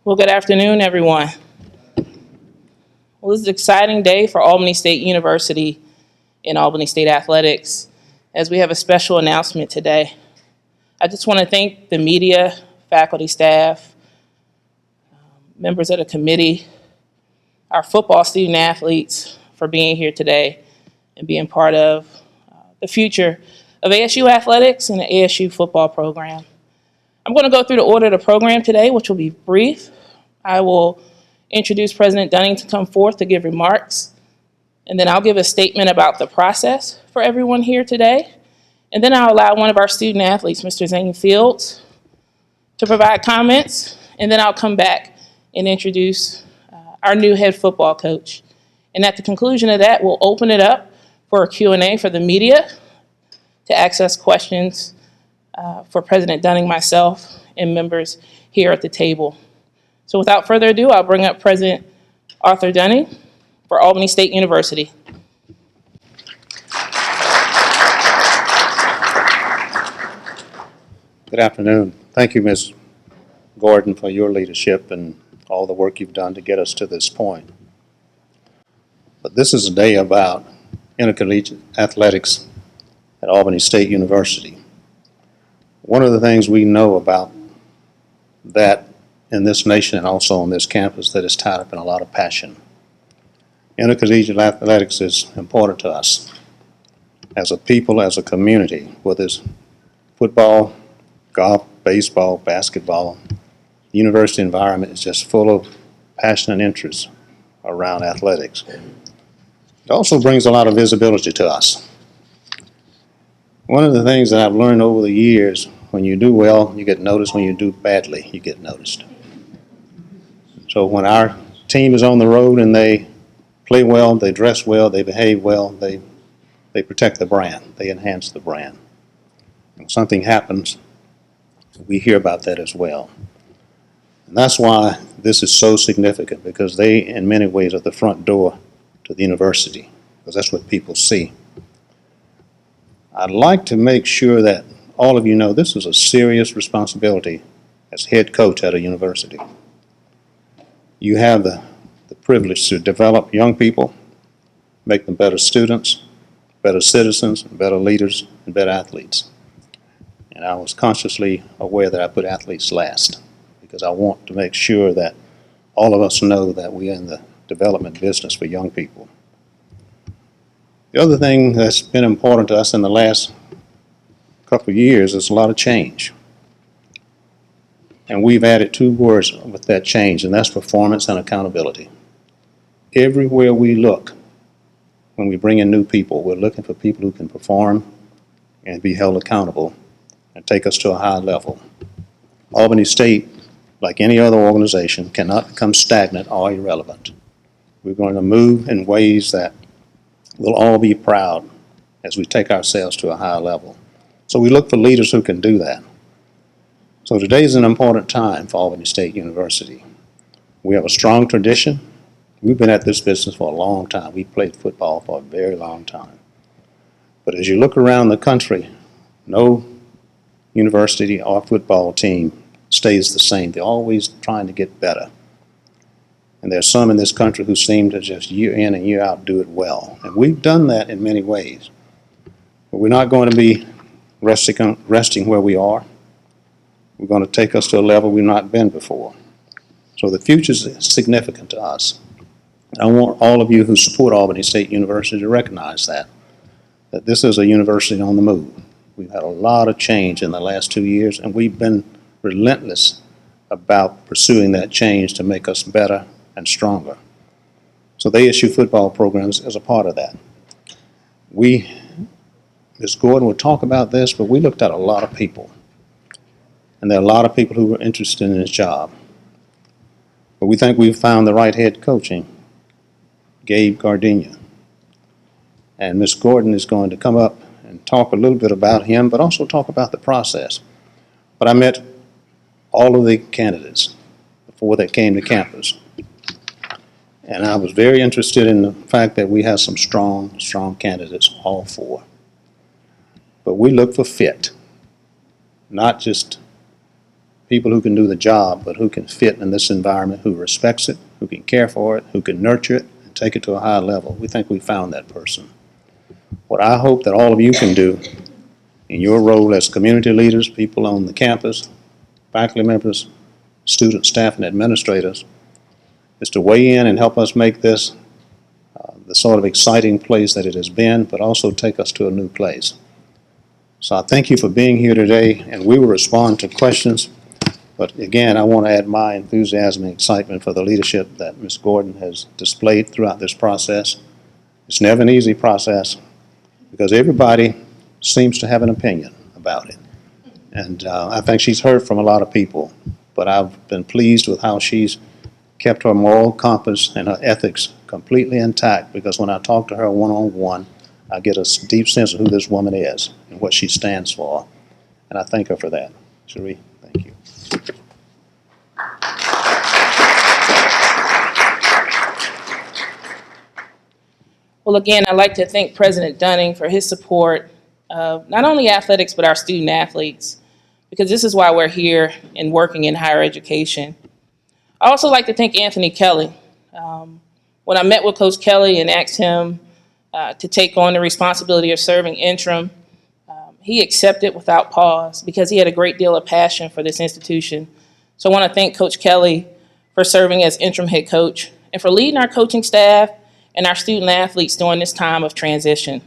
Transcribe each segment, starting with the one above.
Well, good afternoon, everyone. Well, this is an exciting day for Albany State University and Albany State Athletics, as we have a special announcement today. I just want to thank the media, faculty, staff, members of the committee, our football student athletes for being here today and being part of the future of ASU athletics and the ASU football program. I'm going to go through the order of the program today, which will be brief. I will introduce President Dunning to come forth to give remarks, and then I'll give a statement about the process for everyone here today. And then I'll allow one of our student athletes, Mr. Zane Fields, to provide comments, and then I'll come back and introduce our new head football coach. And at the conclusion of that, we'll open it up for a Q&A for the media to access questions for President Dunning, myself, and members here at the table. So without further ado, I'll bring up President Arthur Dunning for Albany State University. Good afternoon. Thank you, Ms. Gordon, for your leadership and all the work you've done to get us to this point. But this is a day about intercollegiate athletics at Albany State University. One of the things we know about that in this nation and also on this campus that is tied up in a lot of passion. Intercollegiate athletics is important to us as a people, as a community, whether it's football, golf, baseball, basketball. The university environment is just full of passion and interest around athletics. It also brings a lot of visibility to us. One of the things that I've learned over the years, when you do well, you get noticed. When you do badly, you get noticed. So when our team is on the road and they play well, they dress well, they behave well, they protect the brand, they enhance the brand. When something happens, we hear about that as well. And that's why this is so significant, because they, in many ways, are the front door to the university, because that's what people see. I'd like to make sure that all of you know this is a serious responsibility as head coach at a university. You have the privilege to develop young people, make them better students, better citizens, better leaders, and better athletes. And I was consciously aware that I put athletes last, because I want to make sure that all of us know that we are in the development business for young people. The other thing that's been important to us in the last couple of years is a lot of change. And we've added two words with that change, and that's performance and accountability. Everywhere we look, when we bring in new people, we're looking for people who can perform and be held accountable and take us to a high level. Albany State, like any other organization, cannot become stagnant or irrelevant. We're going to move in ways that we'll all be proud as we take ourselves to a higher level. So we look for leaders who can do that. So today is an important time for Albany State University. We have a strong tradition. We've been at this business for a long time. We've played football for a very long time. But as you look around the country, no university or football team stays the same. They're always trying to get better. And there's some in this country who seem to just year in and year out do it well. And we've done that in many ways. But we're not going to be resting where we are. We're going to take us to a level we've not been before. So the future is significant to us. And I want all of you who support Albany State University to recognize that this is a university on the move. We've had a lot of change in the last 2 years, and we've been relentless about pursuing that change to make us better and stronger. So the ASU football program is a part of that. Ms. Gordon will talk about this, but we looked at a lot of people. And there are a lot of people who were interested in this job. But we think we've found the right head coaching, Gabe Giardina. And Ms. Gordon is going to come up and talk a little bit about him, but also talk about the process. But I met all of the candidates before they came to campus. And I was very interested in the fact that we have some strong candidates, all four. But we look for fit, not just people who can do the job, but who can fit in this environment, who respects it, who can care for it, who can nurture it, and take it to a higher level. We think we found that person. What I hope that all of you can do in your role as community leaders, people on the campus, faculty members, students, staff, and administrators, is to weigh in and help us make this the sort of exciting place that it has been, but also take us to a new place. So I thank you for being here today, and we will respond to questions. But again, I want to add my enthusiasm and excitement for the leadership that Ms. Gordon has displayed throughout this process. It's never an easy process because everybody seems to have an opinion about it. And I think she's heard from a lot of people, but I've been pleased with how she's kept her moral compass and her ethics completely intact, because when I talk to her one-on-one, I get a deep sense of who this woman is and what she stands for. And I thank her for that. Cherie, thank you. Well, again, I'd like to thank President Dunning for his support of not only athletics, but our student athletes, because this is why we're here and working in higher education. I also like to thank Anthony Kelly. When I met with Coach Kelly and asked him to take on the responsibility of serving interim, he accepted without pause because he had a great deal of passion for this institution. So I want to thank Coach Kelly for serving as interim head coach and for leading our coaching staff and our student athletes during this time of transition.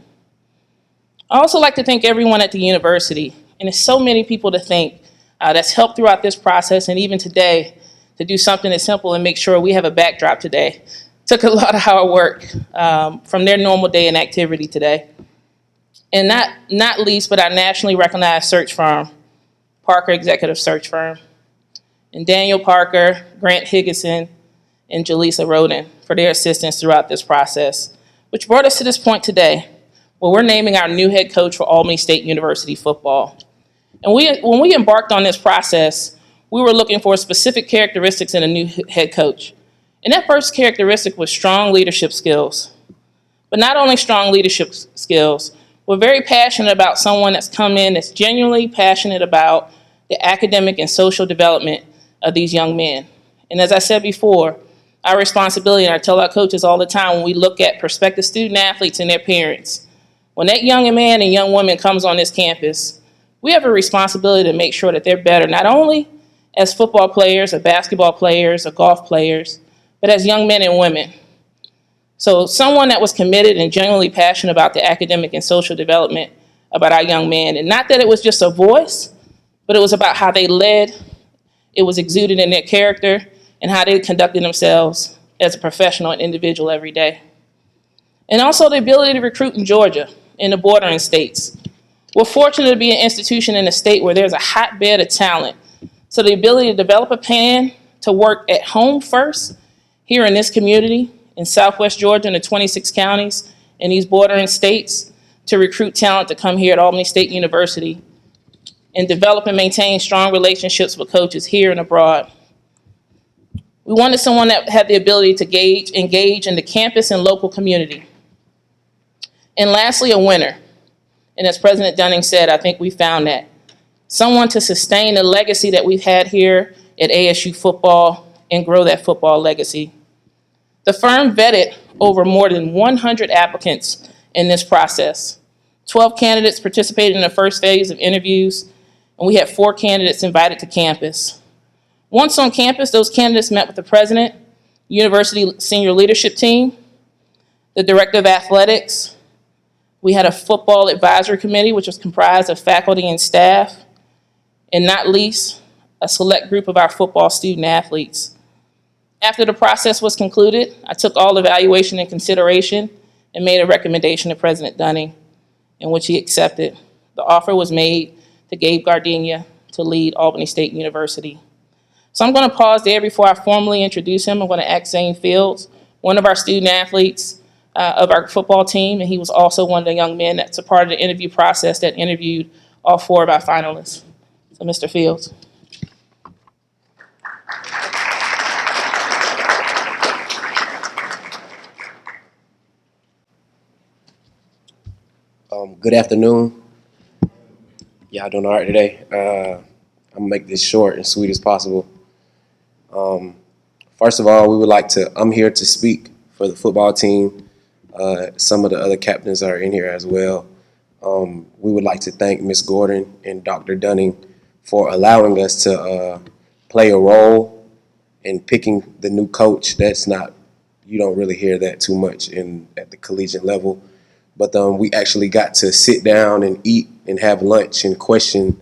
I also like to thank everyone at the university, and there's so many people to thank that's helped throughout this process and even today to do something as simple and make sure we have a backdrop today. Took a lot of hard work from their normal day and activity today. And not least, but our nationally recognized search firm, Parker Executive Search Firm, and Daniel Parker, Grant Higginson, and Jaleesa Roden for their assistance throughout this process, which brought us to this point today, where we're naming our new head coach for Albany State University football. And when we embarked on this process, we were looking for specific characteristics in a new head coach. And that first characteristic was strong leadership skills. But not only strong leadership skills, we're very passionate about someone that's come in that's genuinely passionate about the academic and social development of these young men. And as I said before, our responsibility, and I tell our coaches all the time when we look at prospective student athletes and their parents, when that young man and young woman comes on this campus, we have a responsibility to make sure that they're better, not only as football players or basketball players or golf players, but as young men and women. So someone that was committed and genuinely passionate about the academic and social development about our young men. And not that it was just a voice, but it was about how they led, it was exuded in their character, and how they conducted themselves as a professional and individual every day. And also the ability to recruit in Georgia, in the bordering states. We're fortunate to be an institution in a state where there's a hotbed of talent. So the ability to develop a plan to work at home first, here in this community, in Southwest Georgia, in the 26 counties, in these bordering states, to recruit talent to come here at Albany State University and develop and maintain strong relationships with coaches here and abroad. We wanted someone that had the ability to engage in the campus and local community. And lastly, a winner. And as President Dunning said, I think we found that. Someone to sustain the legacy that we've had here at ASU football and grow that football legacy. The firm vetted over more than 100 applicants in this process. 12 candidates participated in the first phase of interviews, and we had 4 candidates invited to campus. Once on campus, those candidates met with the president, university senior leadership team, the director of athletics. We had a football advisory committee, which was comprised of faculty and staff, and not least, a select group of our football student athletes. After the process was concluded, I took all evaluation into consideration and made a recommendation to President Dunning, in which he accepted. The offer was made to Gabe Giardina to lead Albany State University. So I'm going to pause there before I formally introduce him. I'm going to ask Zane Fields, one of our student athletes of our football team, and he was also one of the young men that's a part of the interview process that interviewed all 4 of our finalists. So Mr. Fields. Good afternoon. Y'all doing all right today? I'm gonna make this short and sweet as possible. First of all, I'm here to speak for the football team. Some of the other captains are in here as well. We would like to thank Ms. Gordon and Dr. Dunning for allowing us to play a role in picking the new coach. You don't really hear that too much at the collegiate level. But we actually got to sit down and eat and have lunch and question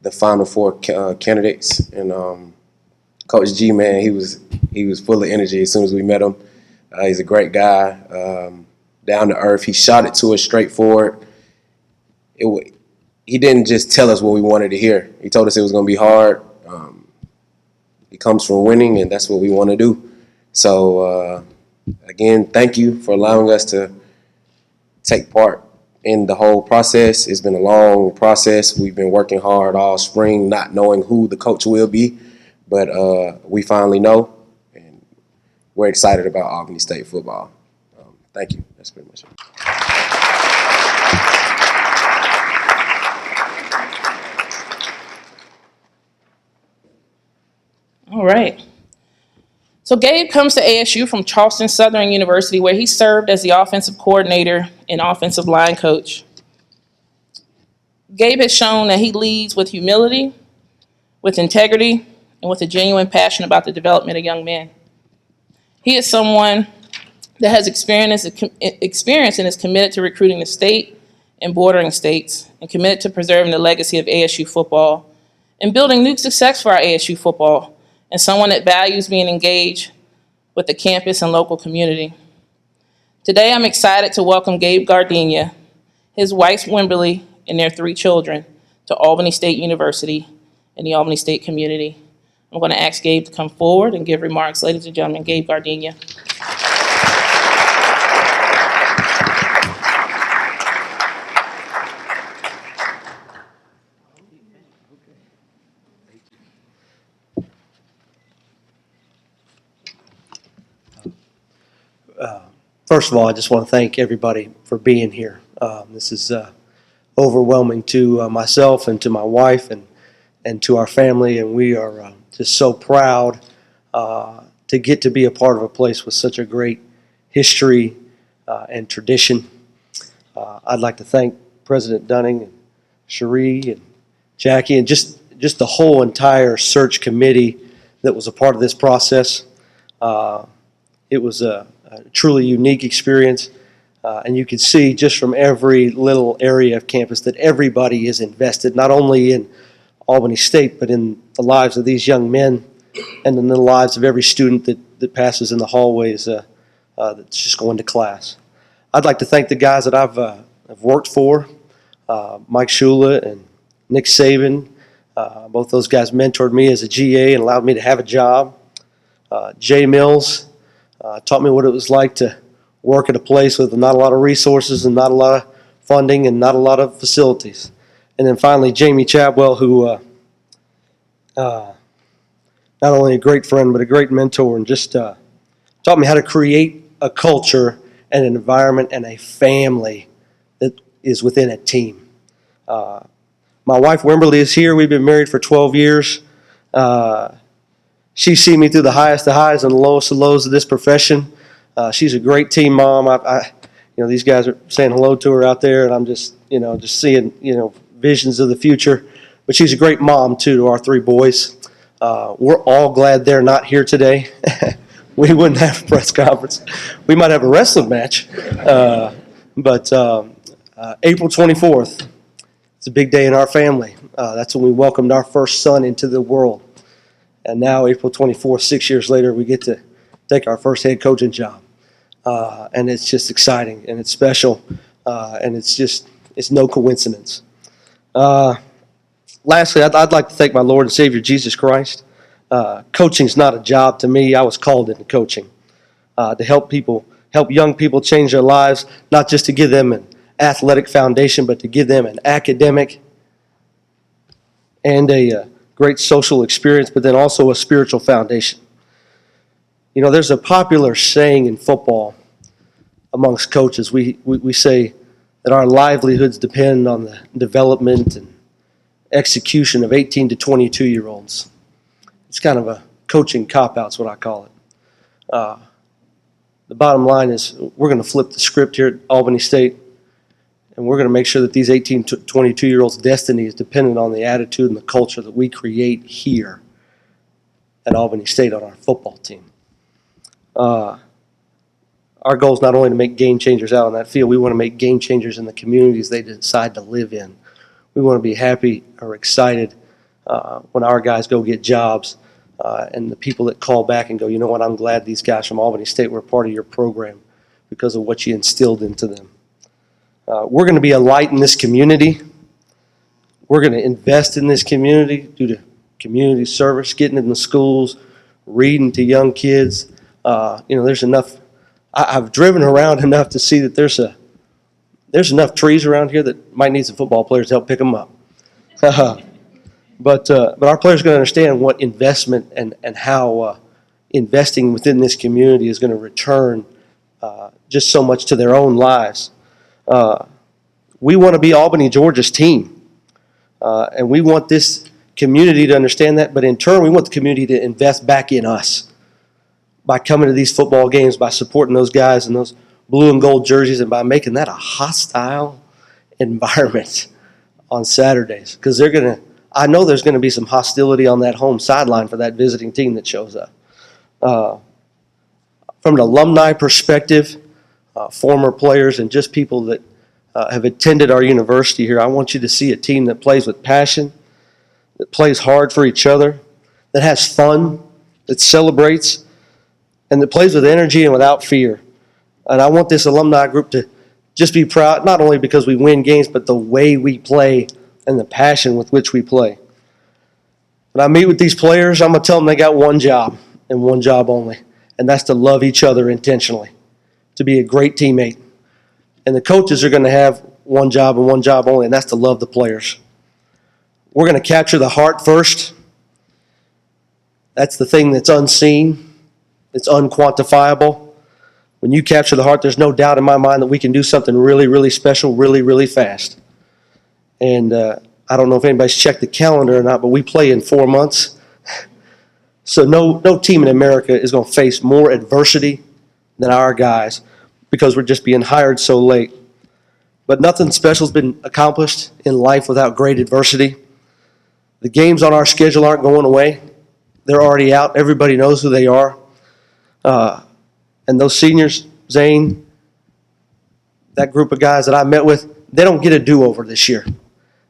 the Final Four candidates. And Coach G, man, he was full of energy as soon as we met him. He's a great guy, down to earth. He shot it to us straightforward. He didn't just tell us what we wanted to hear. He told us it was going to be hard. He comes from winning, and that's what we want to do. So, again, thank you for allowing us to take part in the whole process. It's been a long process. We've been working hard all spring, not knowing who the coach will be, but we finally know, and we're excited about Albany State football. Thank you. That's pretty much it. All right. So Gabe comes to ASU from Charleston Southern University, where he served as the offensive coordinator and offensive line coach. Gabe has shown that he leads with humility, with integrity, and with a genuine passion about the development of young men. He is someone that has experience and is committed to recruiting the state and bordering states, and committed to preserving the legacy of ASU football and building new success for our ASU football, and someone that values being engaged with the campus and local community. Today, I'm excited to welcome Gabe Giardina, his wife, Wimberly, and their 3 children to Albany State University and the Albany State community. I'm going to ask Gabe to come forward and give remarks. Ladies and gentlemen, Gabe Giardina. First of all, I just want to thank everybody for being here. This is overwhelming to myself and to my wife and to our family, and we are just so proud to get to be a part of a place with such a great history and tradition. I'd like to thank President Dunning and Cherie and Jackie and just the whole entire search committee that was a part of this process. It was a truly unique experience, and you can see just from every little area of campus that everybody is invested, not only in Albany State, but in the lives of these young men and in the lives of every student that passes in the hallways that's just going to class. I'd like to thank the guys that I've worked for, Mike Shula and Nick Saban. Both those guys mentored me as a GA and allowed me to have a job. Jay Mills taught me what it was like to work at a place with not a lot of resources and not a lot of funding and not a lot of facilities. And then finally, Jamie Chadwell, who not only a great friend, but a great mentor, and just taught me how to create a culture and an environment and a family that is within a team. My wife, Wimberly, is here. We've been married for 12 years. She's seen me through the highest of highs and the lowest of lows of this profession. She's a great team mom. These guys are saying hello to her out there, and I'm just seeing, visions of the future. But she's a great mom, too, to our 3 boys. We're all glad they're not here today. We wouldn't have a press conference. We might have a wrestling match. But April 24th, it's a big day in our family. That's when we welcomed our first son into the world. And now, April 24th, 6 years later, we get to take our first head coaching job. And it's just exciting, and it's special, and it's no coincidence. Lastly, I'd like to thank my Lord and Savior, Jesus Christ. Coaching's not a job to me. I was called into coaching to help young people change their lives, not just to give them an athletic foundation, but to give them an academic and a great social experience, but then also a spiritual foundation. There's a popular saying in football amongst coaches. We say that our livelihoods depend on the development execution of 18 to 22-year-olds. It's kind of a coaching cop-out is what I call it. The bottom line is we're going to flip the script here at Albany State, and we're going to make sure that these 18 to 22-year-olds' destiny is dependent on the attitude and the culture that we create here at Albany State on our football team. Our goal is not only to make game changers out on that field, we want to make game changers in the communities they decide to live in. We want to be happy or excited when our guys go get jobs and the people that call back and go, you know what, I'm glad these guys from Albany State were part of your program because of what you instilled into them. We're going to be a light in this community. We're going to invest in this community due to community service, getting in the schools, reading to young kids. There's enough. I've driven around enough to see that there's enough trees around here that might need some football players to help pick them up. But our players are going to understand what investment and how investing within this community is going to return just so much to their own lives. We want to be Albany, Georgia's team, and we want this community to understand that. But in turn, we want the community to invest back in us by coming to these football games, by supporting those guys in those blue and gold jerseys, and by making that a hostile environment on Saturdays. Because I know there's going to be some hostility on that home sideline for that visiting team that shows up. From an alumni perspective, former players and just people that have attended our university here, I want you to see a team that plays with passion, that plays hard for each other, that has fun, that celebrates, and that plays with energy and without fear. And I want this alumni group to just be proud, not only because we win games, but the way we play and the passion with which we play. When I meet with these players, I'm going to tell them they got one job and one job only, and that's to love each other intentionally, to be a great teammate. And the coaches are going to have one job and one job only, and that's to love the players. We're going to capture the heart first. That's the thing that's unseen. It's unquantifiable. When you capture the heart, there's no doubt in my mind that we can do something really, really special, really, really fast. And I don't know if anybody's checked the calendar or not, but we play in 4 months. So no team in America is going to face more adversity than our guys because we're just being hired so late. But nothing special has been accomplished in life without great adversity. The games on our schedule aren't going away. They're already out. Everybody knows who they are. And those seniors, Zane, that group of guys that I met with, they don't get a do-over this year.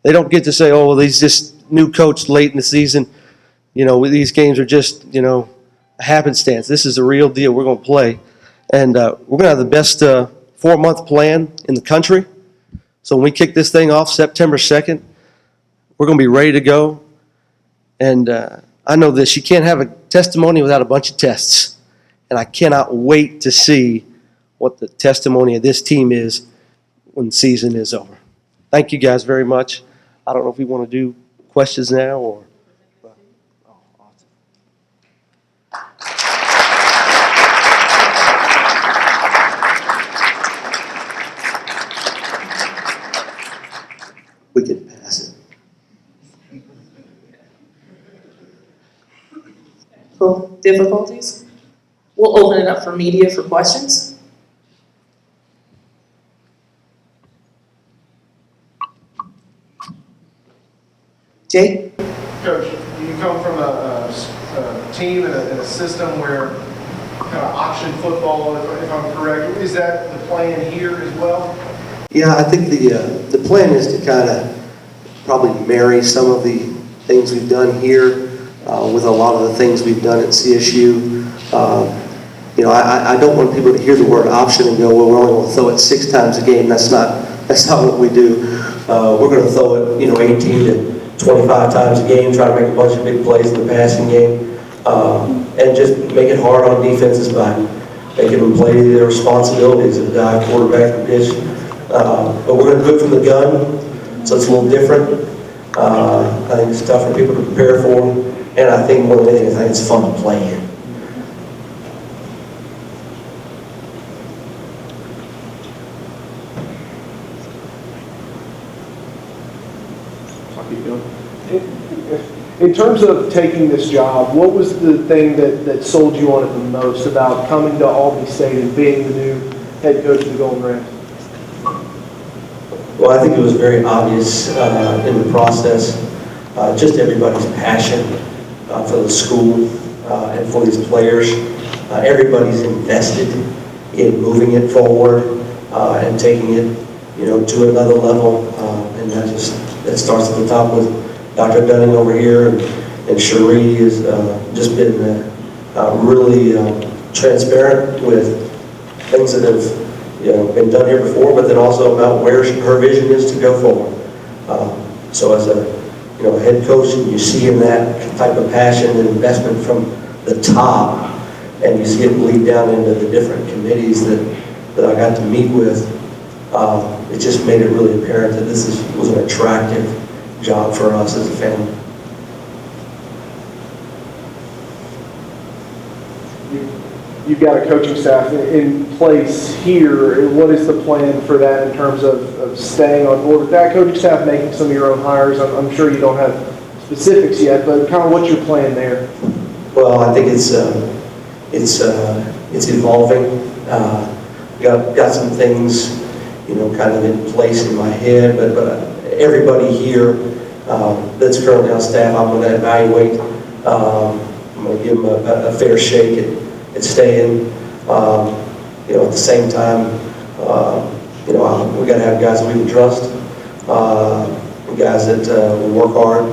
They don't get to say, oh, well, he's just new coach late in the season. These games are just, a happenstance. This is a real deal. We're going to play. And we're going to have the best 4-month plan in the country. So when we kick this thing off September 2nd, we're going to be ready to go. And I know this. You can't have a testimony without a bunch of tests. And I cannot wait to see what the testimony of this team is when the season is over. Thank you guys very much. I don't know if we want to do questions now or. Oh, awesome. We can pass it. Cool. Difficulties? We'll open it up for media for questions. Jake? Coach, you come from a team and a system where kind of option football, if I'm correct. Is that the plan here as well? Yeah, I think the plan is to kind of probably marry some of the things we've done here with a lot of the things we've done at CSU. I don't want people to hear the word option and go, well, we're only going to throw it 6 times a game. That's not what we do. We're going to throw it, 18 to 25 times a game, try to make a bunch of big plays in the passing game, and just make it hard on defenses by making them play their responsibilities of dive, quarterback, and pitch. But we're going to do it from the gun, so it's a little different. I think it's tough for people to prepare for, and I think more than anything, I think it's fun to play in. I'll keep going. In terms of taking this job, what was the thing that sold you on it the most about coming to Albany State and being the new head coach of the Golden Rams? Well, I think it was very obvious in the process, just everybody's passion for the school and for these players. Everybody's invested in moving it forward and taking it, to another level. And that starts at the top with Dr. Dunning over here, and Cherie has just been really transparent with things that have been done here before, but then also about where her vision is to go forward. So as a head coach, you see in that type of passion and investment from the top, and you see it bleed down into the different committees that I got to meet with. It just made it really apparent that this was an attractive job for us as a family. You've got a coaching staff in place here. What is the plan for that in terms of staying on board with that coaching staff, making some of your own hires? I'm sure you don't have specifics yet, but kind of what's your plan there? Well, I think it's evolving. Got some things, kind of in place in my head, but everybody here that's currently on staff, I'm going to evaluate. I'm going to give them a fair shake at staying. At the same time, we got to have guys that we can trust, guys that will work hard,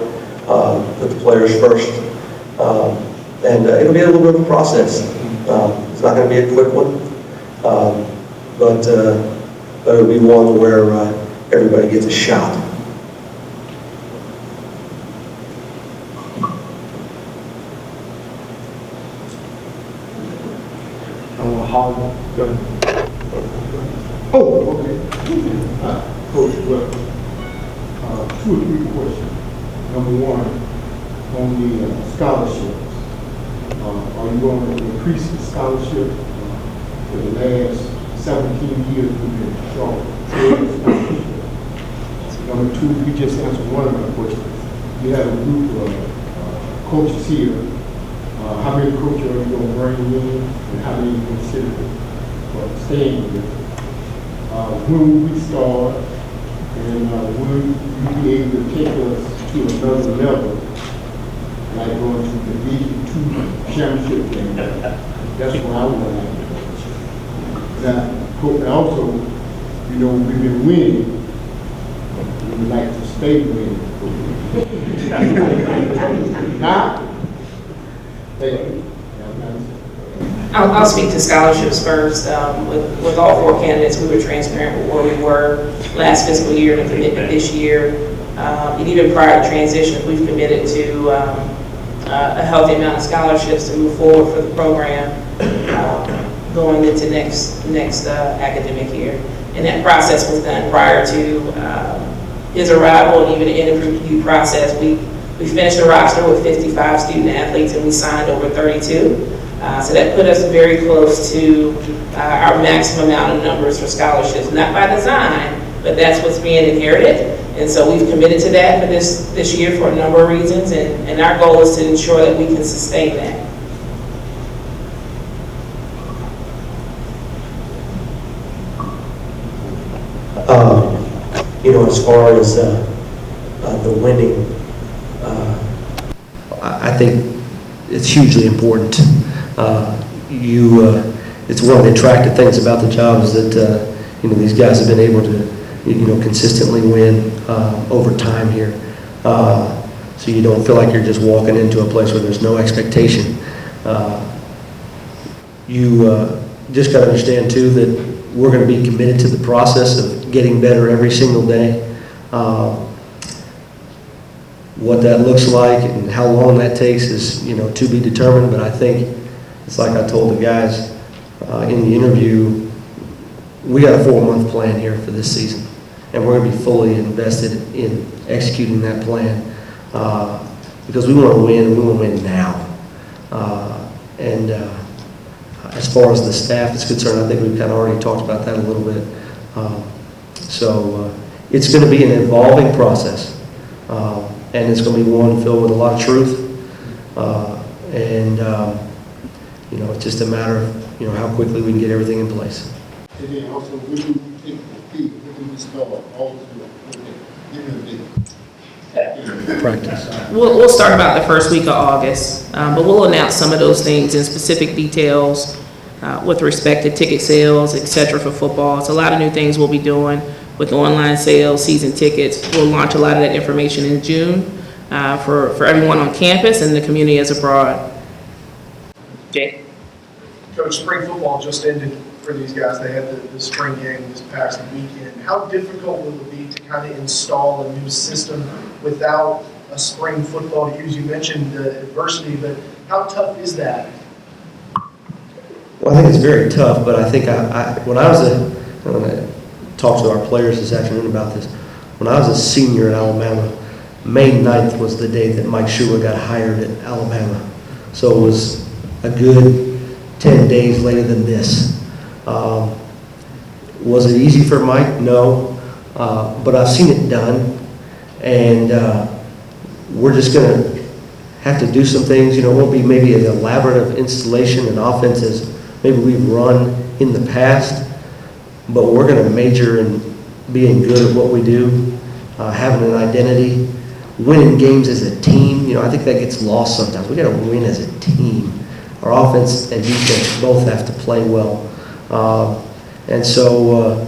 put the players first, and it'll be a little bit of a process. It's not going to be a quick one, but it'll be one where everybody gets a shot. Go ahead. Oh, okay. Coach, well, 2 or 3 questions. Number one, on the scholarships, are you going to increase the scholarship for the last 17 years we've been short? Number 2, you just answered one of my questions. You have a group of coaches here. How many coaches are you going to bring in, and how many you consider staying with? When will we start, and will you be able to take us to another level, like going to the Division II championship game? That's what I want to know. Now, also, we've been winning. We would like to stay winning. Now, I'll speak to scholarships first. With all 4 candidates, we were transparent with where we were last fiscal year and the commitment this year. And even prior to transition, we've committed to a healthy amount of scholarships to move forward for the program going into next academic year. And that process was done prior to his arrival, and even the interview process. We finished the roster with 55 student athletes, and we signed over 32. So that put us very close to our maximum amount of numbers for scholarships. Not by design, but that's what's being inherited. And so we've committed to that for this year for a number of reasons, and our goal is to ensure that we can sustain that. As far as the winning, I think it's hugely important. It's one of the attractive things about the job is that these guys have been able to consistently win over time here. So you don't feel like you're just walking into a place where there's no expectation. You just got to understand too that we're going to be committed to the process of getting better every single day. What that looks like and how long that takes is, to be determined. But I think it's like I told the guys in the interview, we got a 4-month plan here for this season, and we're going to be fully invested in executing that plan because we want to win, and we want to win now. As far as the staff is concerned, I think we've kind of already talked about that a little bit. So it's going to be an evolving process. And it's going to be one filled with a lot of truth. It's just a matter of, how quickly we can get everything in place. And then also, when do we take the field? When do we start all the give me a date. Practice. We'll start about the first week of August, but we'll announce some of those things in specific details with respect to ticket sales, et cetera, for football. It's a lot of new things we'll be doing with online sales, season tickets. We'll launch a lot of that information in June for everyone on campus and the community as abroad. Jay? Coach, spring football just ended for these guys. They had the spring game this past weekend. How difficult will it be to kind of install a new system without a spring football to use? You mentioned the adversity, but how tough is that? Well, I think it's very tough, but I think when I talked to our players this afternoon about this. When I was a senior at Alabama, May 9th was the day that Mike Shula got hired at Alabama. So it was a good 10 days later than this. Was it easy for Mike? No. But I've seen it done. And we're just going to have to do some things. It won't be maybe an elaborate installation and offense as maybe we've run in the past. But we're going to major in being good at what we do, having an identity, winning games as a team. I think that gets lost sometimes. We got to win as a team. Our offense and defense both have to play well. And so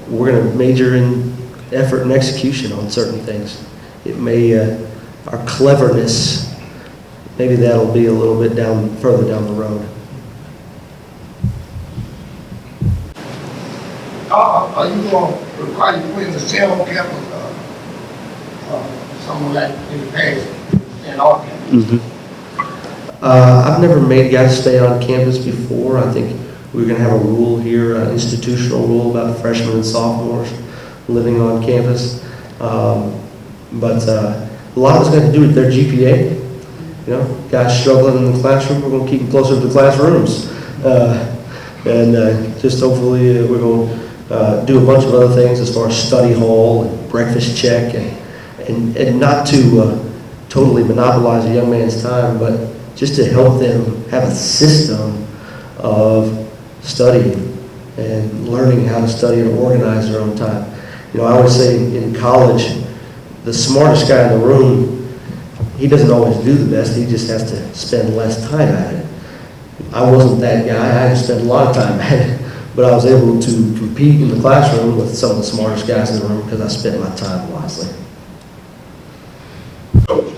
we're going to major in effort and execution on certain things. It may, our cleverness, maybe that'll be a little bit further down the road. Are you going to require you put in the cell on campus, someone like in the past and off campus? I've never made guys stay on campus before. I think we're going to have a rule here, an institutional rule about freshmen and sophomores living on campus. But a lot of it's going to do with their GPA. Guys struggling in the classroom, we're going to keep them closer to the classrooms. And just hopefully we're going to do a bunch of other things as far as study hall and breakfast check and not to totally monopolize a young man's time, but just to help them have a system of studying and learning how to study and organize their own time. I always say in college, the smartest guy in the room, he doesn't always do the best, he just has to spend less time at it. I wasn't that guy, I had to spend a lot of time at it. But I was able to compete in the classroom with some of the smartest guys in the room because I spent my time wisely. Coach,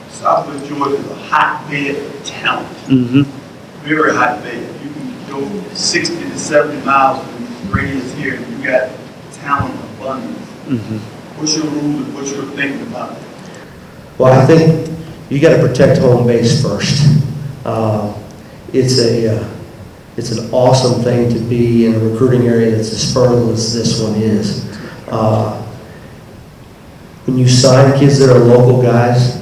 Southwest Georgia is a hotbed of talent. Very hotbed. You can go 60 to 70 miles from the radius here and you got talent abundance. What's your rule and what's your thinking about it? Well, I think you got to protect home base first. It's an awesome thing to be in a recruiting area that's as fertile as this one is. When you sign kids that are local guys,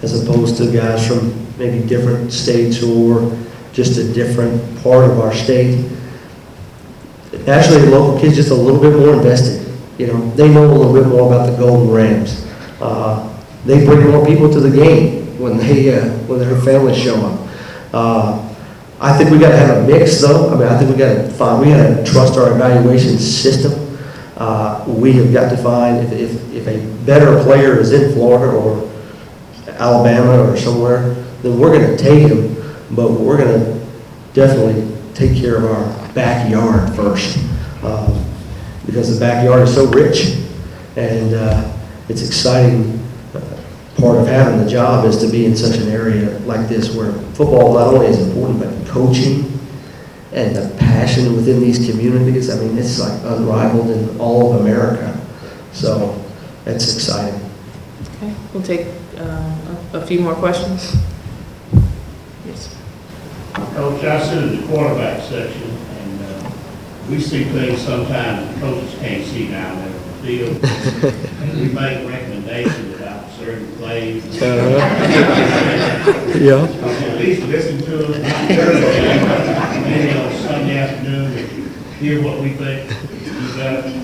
as opposed to guys from maybe different states or just a different part of our state, actually the local kids just a little bit more invested. They know a little bit more about the Golden Rams. They bring more people to the game when their families show up. I think we got to have a mix, though. I think we got to trust our evaluation system. We have got to find if a better player is in Florida or Alabama or somewhere, then we're going to take him, but we're going to definitely take care of our backyard first, because the backyard is so rich, and it's exciting. Part of having the job is to be in such an area like this where football not only is important, but coaching and the passion within these communities. It's like unrivaled in all of America. So that's exciting. Okay, we'll take a few more questions. Yes. Coach, I sit in the quarterback section, and we see things sometimes the coaches can't see down there on the field. And we make recommendations about certain plays. Yeah. At least listen to them. Maybe on Sunday afternoon, and hear what we think.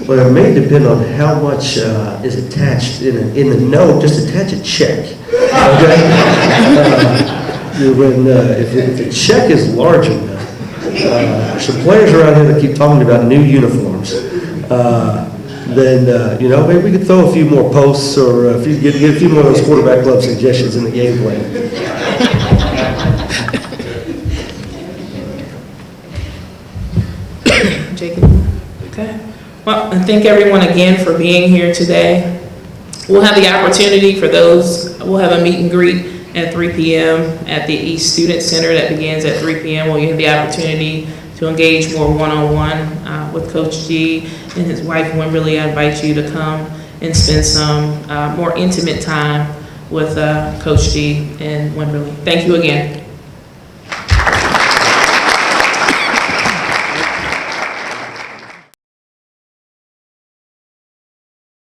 Well, it may depend on how much is attached in the note. Just attach a check. Okay? If the check is large enough, some players around here that keep talking about new uniforms. Then maybe we could throw a few more posts, or if you get a few more of those quarterback club suggestions in the game plan. Jacob? Okay. Well, and thank everyone again for being here today. We'll have the opportunity for those, we'll have a meet and greet at 3 p.m. at the East Student Center that begins at 3 p.m. where you have the opportunity to engage more one-on-one with Coach G and his wife, Wimberly. I invite you to come and spend some more intimate time with Coach G and Wimberly. Thank you again.